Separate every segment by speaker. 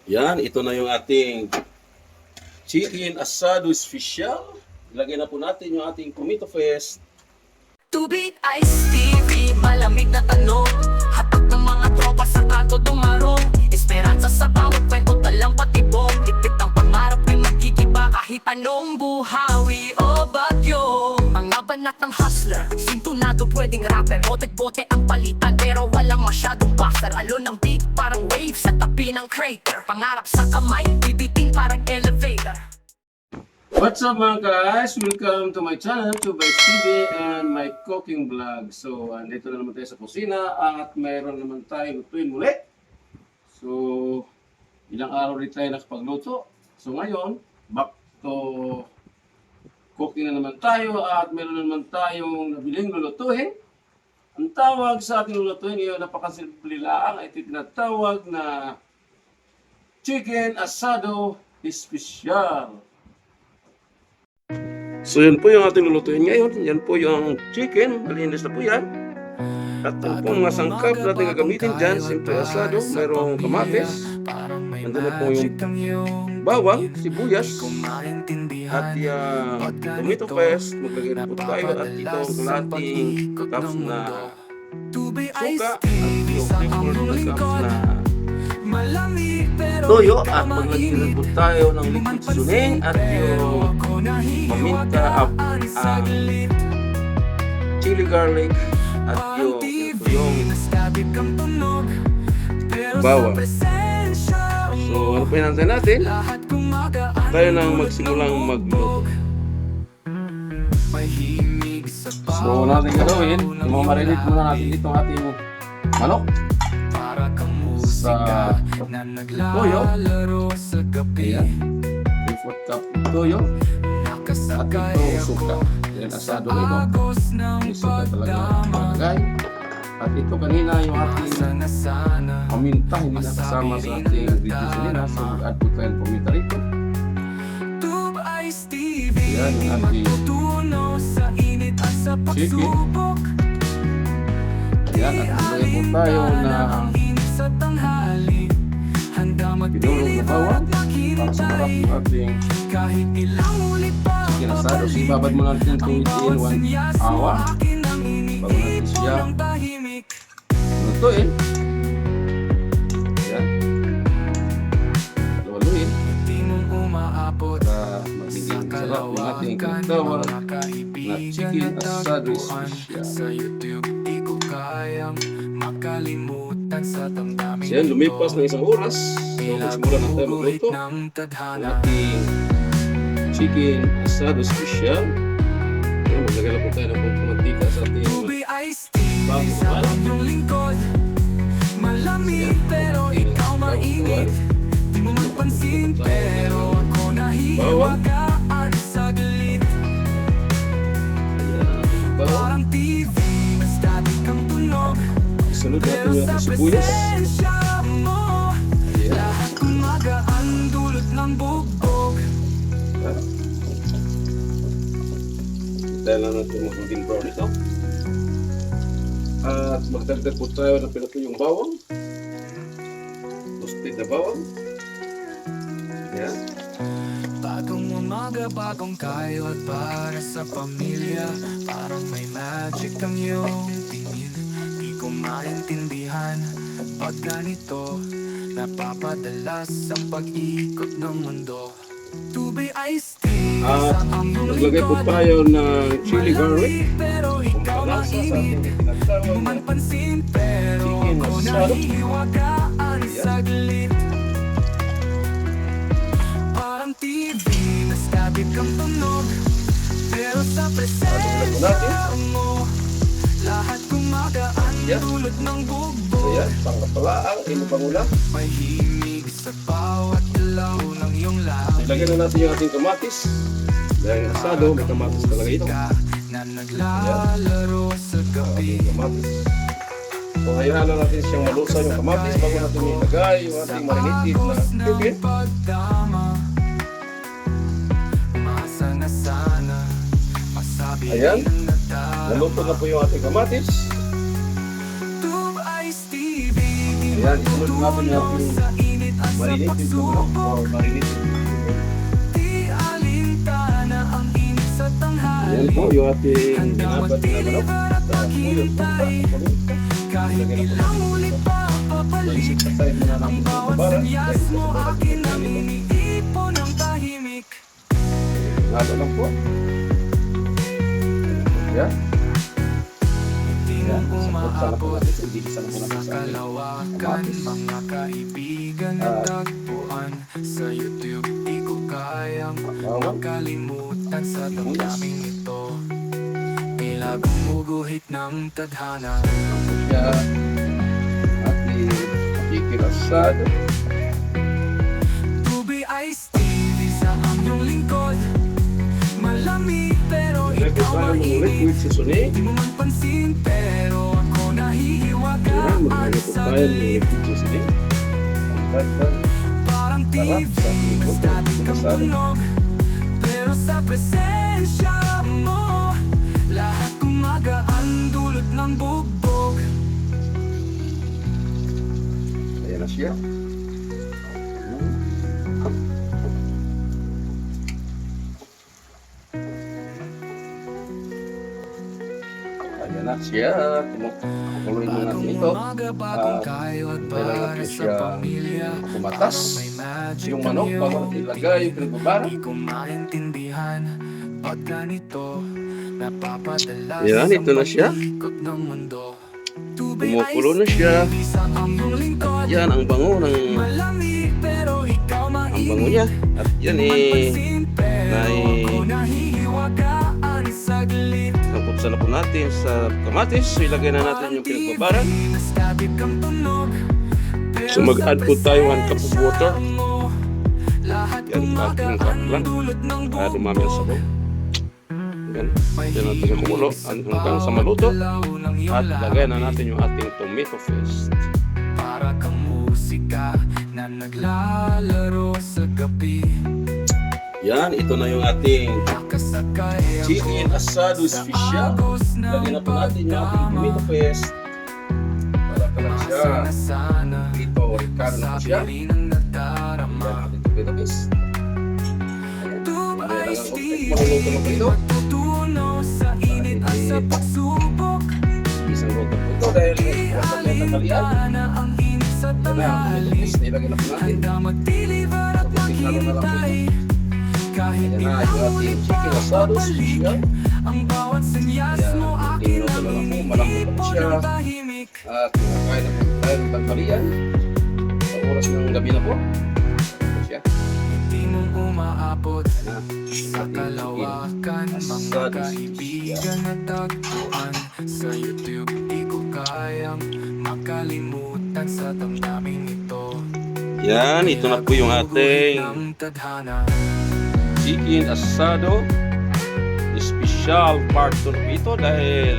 Speaker 1: Yan, ito na yung ating chicken asado special. Ilagay na po natin yung ating Kumito Fest.
Speaker 2: Tubig, ice, TV, malamig na tanong. Hatag ng mga tropa sa kanto dumarong. Esperanza sa bawat kwento, talang patibong. Tipit ang pangarap ay magkikiba kahit anong buhawi o bagyo. Mga banat ng hustler, sintunado pwedeng rapper. Bote-bote ang palitan pero walang masyadong buffer. Alon ng beat parang wave sa tabi ng crater. Pangarap sa kamay, bibitin parang elevator.
Speaker 1: What's up mga guys? Welcome to my channel, Tubais TV and my cooking vlog. So, andito na naman tayo sa kusina at mayroon naman tayong lutuin muli. So, ilang araw rin tayo nakapagluto. So, ngayon, back to cooking na naman tayo at meron na naman tayong nabiling lulutuin. Ang tawag sa ating lulutuin ngayon, napakasimple lang, ay tinatawag na chicken asado special. So yan po yung ating lulutuin ngayon. Yan po yung chicken. Malinis na po yan. At ang pong mga sangkap natin gagamitin dyan, simple asado, mayroong kamatis. Nandun na po yung bawang, sibuyas, at yung tomato paste. Maglagay na po tayo at itong kalating cups na suka at yung flavored cups na toyo at maglagay po tayo ng liquid seasoning at yung paminta at chili garlic at yung bawang. So ano pa hinantay natin? Tayo nang magsimulang magluto. So natin gagawin, i-marinate muna natin itong ating manok sa toyo. Ayan, 3/4 cup toyo at itong suka. Yan, asado na ito. May suka talaga malagay. At ito kanina yung ating paminta, hindi nakasama sa ating ingredients nila. So mag-add po tayo ng paminta rito. Yan yung ating chicken. Ayan, at maglagay po tayo ng pinulong na bawang para sa marap ng ating chicken asado. So ibabad mo natin ito within 1 hour bago natin siya lutuin. Ayan, luwaluin para magiging sarap yung ating kinatawag na chicken asado special. So yan, lumipas ng 1 oras. So magsimula na tayo magluto ng ating chicken asado special. Ayan, maglagay na po tayo ng pong mantika sa ating bagong mahal.
Speaker 2: Malamig pero ikaw mainit. Di mo mapansin pero ako nahihiwagaan saglit. Parang TV, mas dati kang tunog.
Speaker 1: Sunod natin yung ating sibuyas.
Speaker 2: Lahat kumagaan dulot ng bugbog.
Speaker 1: Dahil lang natin mag-golden brown ito. At magdagdag po tayo ng pinato yung bawang. Toasted na bawang. Ayan.
Speaker 2: Bagong umaga, bagong kayo at para sa pamilya. Parang may magic ang iyong tingin. Di ko maintindihan pag ganito. Napapadalas ang pag-ikot ng mundo. Tubig iced tea.
Speaker 1: At maglagay po tayo ng chili garlic.
Speaker 2: Pero ikaw mainit. Di mo man pansin pero
Speaker 1: Chicken
Speaker 2: ako
Speaker 1: asado.
Speaker 2: nahihiwagaan saglit. Parang TV, mas tabi kang tunog. Pero sa presensya mo, lahat kumagaan dulot ng bugbog.
Speaker 1: Ayan, pangkapalaang, inupangulang.
Speaker 2: May himig sa bawat ilaw ng iyong labi.
Speaker 1: Ilagay na natin yung ating kamatis. Dahil asado, may kamatis talaga ito.
Speaker 2: Na naglalaro sa gabi.
Speaker 1: Ating kamatis. So hayaan na natin siyang malusa yung kamatis bago natin ilagay yung ating marinated na chicken. Ayan, naluto na po yung ating kamatis. Ayan, isunod natin yung ating
Speaker 2: at sa
Speaker 1: Marinated yung ano,
Speaker 2: pagsubok.
Speaker 1: or marinated yung
Speaker 2: Di alintana ang init sa tanghali.
Speaker 1: Ayan po yung ating
Speaker 2: Handang
Speaker 1: binabad na manok.
Speaker 2: mag-deliver at maghintay. Kahit ilang ulit pa papalik,
Speaker 1: Sa side muna
Speaker 2: ang
Speaker 1: natin sa
Speaker 2: bawat
Speaker 1: babaran.
Speaker 2: senyas mo akin ang iniipon ng tahimik.
Speaker 1: Halo lang po. Yan.
Speaker 2: Di mo
Speaker 1: Yan. Sakot sa
Speaker 2: umaabot
Speaker 1: natin. Hindi isa na muna
Speaker 2: sa
Speaker 1: sa atin.
Speaker 2: kalawakan, mga kaibigan na tagpuan. Sa YouTube di ko kayang makalimutan sa damdaming ito. Tila gumuguhit ng tadhana.
Speaker 1: Siya ating makikirasado.
Speaker 2: Tubi Ice TV sa aming lingkod. Malamig pero
Speaker 1: Ito
Speaker 2: ikaw
Speaker 1: tayo ulit
Speaker 2: mainit.
Speaker 1: with Susuni.
Speaker 2: Di mo man pansin pero ako
Speaker 1: Ayan,
Speaker 2: nahihiwagaan
Speaker 1: maglalito
Speaker 2: sa
Speaker 1: tayo
Speaker 2: gilid.
Speaker 1: with Susuni.
Speaker 2: Parang TV, static ang tunog. Pero sa presensya mo, lahat kumagaan dulot ng bugbog.
Speaker 1: Ayan na siya. Ayan na siya. Kumukuloy mo natin ito.
Speaker 2: Umaga, bagong kayo at
Speaker 1: kailangan
Speaker 2: para
Speaker 1: natin
Speaker 2: sa
Speaker 1: siya
Speaker 2: pamilya.
Speaker 1: kumatas.
Speaker 2: May magic
Speaker 1: Yung manok,
Speaker 2: anyo.
Speaker 1: bago natin ilagay yung pinagbabara.
Speaker 2: Di ko maintindihan pag ganito napapadala
Speaker 1: Yan,
Speaker 2: sa
Speaker 1: ito na siya.
Speaker 2: pag-ikot ng mundo. Tubig
Speaker 1: Kumukulo na
Speaker 2: ice
Speaker 1: siya.
Speaker 2: tea sa aming lingkod.
Speaker 1: Yan ang bango ng
Speaker 2: Malamig pero ikaw
Speaker 1: ang bango
Speaker 2: mainit.
Speaker 1: niya. At yan
Speaker 2: Manpansin pero
Speaker 1: nai-
Speaker 2: ako nahihiwagaan sa gilid.
Speaker 1: naputsa na po natin sa kamatis. So ilagay na natin yung pinagbabaran.
Speaker 2: Na static ang tunog. Pero
Speaker 1: So mag-add
Speaker 2: sa
Speaker 1: po tayo 1 cup of water.
Speaker 2: presensya mo, lahat
Speaker 1: Yan,
Speaker 2: kumagaan
Speaker 1: cup lang.
Speaker 2: dulot ng
Speaker 1: Para dumami ang sabaw. Yan. Yan natin kumulo hanggang sa maluto. At lagay na natin yung ating tomato paste.
Speaker 2: Para kang musika na naglalaro sa gabi.
Speaker 1: Yan, ito na yung ating
Speaker 2: Nakasakay ako
Speaker 1: chicken asado
Speaker 2: sa
Speaker 1: special.
Speaker 2: agos ng
Speaker 1: Lagyan na po natin yung ating
Speaker 2: pagtama.
Speaker 1: tomato paste. Para ka lang siya.
Speaker 2: Sana sana
Speaker 1: Ito, Ricardo na po
Speaker 2: sa
Speaker 1: siya.
Speaker 2: piling ng nadarama.
Speaker 1: Yan, ating tomato paste.
Speaker 2: Tube
Speaker 1: Ayan,
Speaker 2: Ice TV,
Speaker 1: maluluto na po ito.
Speaker 2: magtutunaw sa init at sa pagsubok.
Speaker 1: Isang roto po ito dahil wasa na yung tanghalian.
Speaker 2: Ialintana ang init sa
Speaker 1: Yan na, ang tomato
Speaker 2: tanghali.
Speaker 1: paste. Nilagay na po natin.
Speaker 2: Handa mag-deliver at
Speaker 1: Tingnan mo na lang po
Speaker 2: maghintay. Kahit
Speaker 1: Ayan na,
Speaker 2: ilang
Speaker 1: yung
Speaker 2: ulit
Speaker 1: ating
Speaker 2: pa
Speaker 1: chicken asado
Speaker 2: papalik,
Speaker 1: special.
Speaker 2: ang bawat senyas
Speaker 1: Ayan,
Speaker 2: mo akin
Speaker 1: tingnan
Speaker 2: ang
Speaker 1: mo na lang po, malambot na po
Speaker 2: iniipon
Speaker 1: siya.
Speaker 2: ng tahimik.
Speaker 1: At kinakain na po tayo ng tanghalian. Sa oras ng gabi na po. Ito siya.
Speaker 2: Di mo umaabot
Speaker 1: Ayan na.
Speaker 2: sa kalawakan, mga
Speaker 1: Asado
Speaker 2: kaibigan na tagpuan. Sa YouTube di ko kayang makalimutan sa damdaming ito.
Speaker 1: Yan, ito na po yung ating
Speaker 2: Ng tadhana.
Speaker 1: chicken asado special part 2 na po ito dahil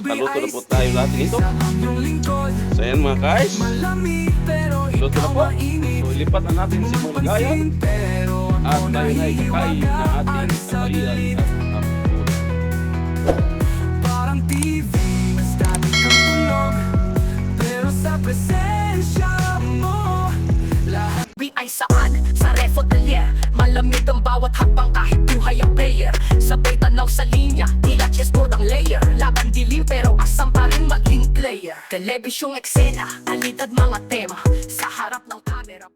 Speaker 1: kaluto na po tayo lahat nito.
Speaker 2: Sa aming lingkod,
Speaker 1: So yan mga guys,
Speaker 2: malamig pero
Speaker 1: luto na
Speaker 2: ikaw
Speaker 1: po.
Speaker 2: mainit.
Speaker 1: So ilipat na natin si Mulagayan
Speaker 2: Pero
Speaker 1: at
Speaker 2: ako
Speaker 1: tayo na ikakain ng
Speaker 2: nahihiwagaan
Speaker 1: ating
Speaker 2: sa
Speaker 1: tanghalian
Speaker 2: gilid.
Speaker 1: at hapunan.
Speaker 2: Parang TV, static ang tunog. Pero sa presensya mo, lahat ay saan sa refo talyer. Malamig ang bawat hakbang kahit buhay ang player. Sabay tanaw sa linya, tila chessboard ang layer. Laban dilim pero asam pa rin maging player. Telebisyong eksena, alintad mga tema. Sa harap ng camera